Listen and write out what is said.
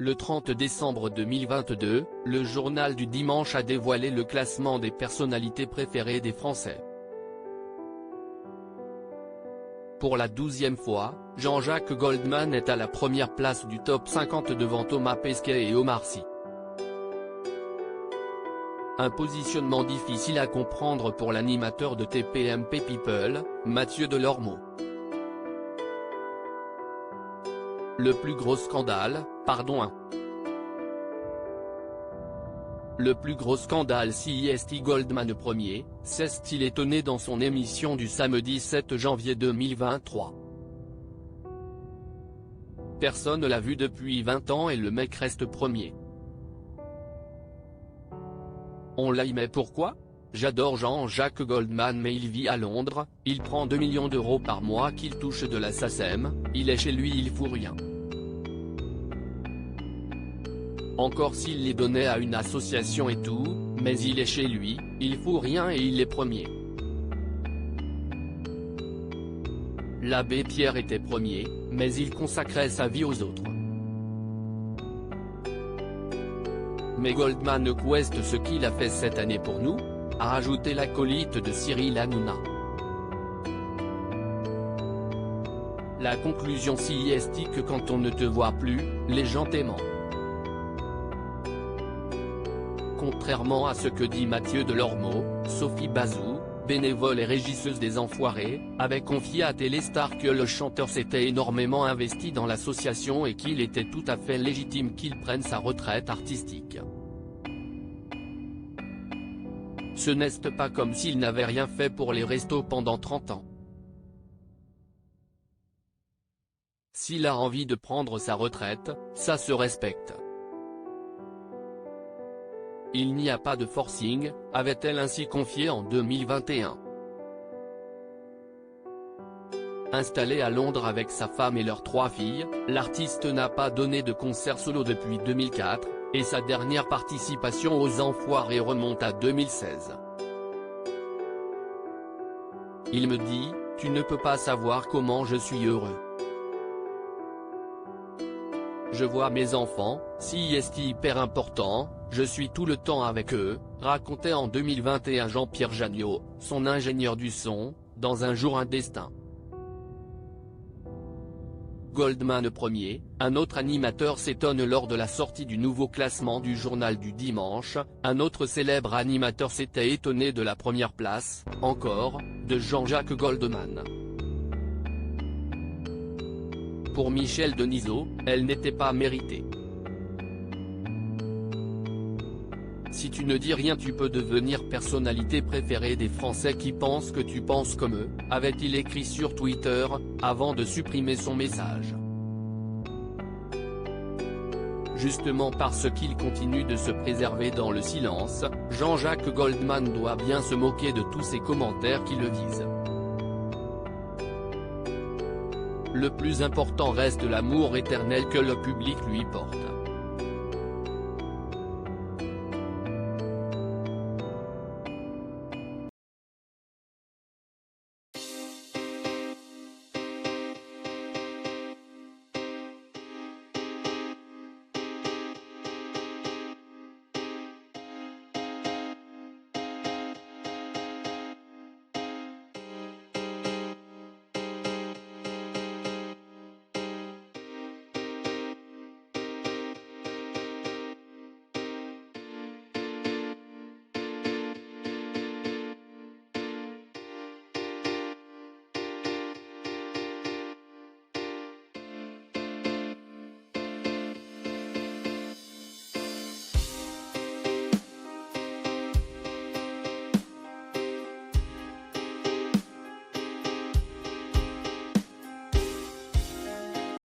Le 30 décembre 2022, le journal du dimanche a dévoilé le classement des personnalités préférées des Français. Pour la 12e fois, Jean-Jacques Goldman est à la première place du top 50 devant Thomas Pesquet et Omar Sy. Un positionnement difficile à comprendre pour l'animateur de TPMP People, Mathieu Delormeau. Le plus gros scandale, Le plus gros scandale si est Goldman Premier, s'est-il étonné dans son émission du samedi 7 janvier 2023. Personne ne l'a vu depuis 20 ans et le mec reste premier. On l'a mais pourquoi? J'adore Jean-Jacques Goldman mais il vit à Londres, il prend 2 millions d'euros par mois qu'il touche de la SACEM, il est chez lui il fout rien. Encore s'il les donnait à une association et tout, mais il est chez lui, il fout rien et il est premier. L'abbé Pierre était premier, mais il consacrait sa vie aux autres. Mais Goldman Quest ce qu'il a fait cette année pour nous, a ajouté l'acolyte de Cyril Hanouna. La conclusion si est que quand on ne te voit plus, les gens t'aiment. Contrairement à ce que dit Mathieu Delormeau, Sophie Bazou, bénévole et régisseuse des Enfoirés, avait confié à Téléstar que le chanteur s'était énormément investi dans l'association et qu'il était tout à fait légitime qu'il prenne sa retraite artistique. Ce n'est pas comme s'il n'avait rien fait pour les restos pendant 30 ans. S'il a envie de prendre sa retraite, ça se respecte. Il n'y a pas de forcing, avait-elle ainsi confié en 2021. Installé à Londres avec sa femme et leurs 3 filles, l'artiste n'a pas donné de concert solo depuis 2004, et sa dernière participation aux Enfoirés remonte à 2016. Il me dit, tu ne peux pas savoir comment je suis heureux. Je vois mes enfants, si est hyper important, je suis tout le temps avec eux, racontait en 2021 Jean-Pierre Janiot, son ingénieur du son, dans Un jour un destin. Goldman Premier, un autre animateur s'étonne lors de la sortie du nouveau classement du journal du dimanche, un autre célèbre animateur s'était étonné de la première place, encore, de Jean-Jacques Goldman. Pour Michel Denisot, elle n'était pas méritée. Si tu ne dis rien tu peux devenir personnalité préférée des Français qui pensent que tu penses comme eux, avait-il écrit sur Twitter, avant de supprimer son message. Justement parce qu'il continue de se préserver dans le silence, Jean-Jacques Goldman doit bien se moquer de tous ces commentaires qui le visent. Le plus important reste l'amour éternel que le public lui porte.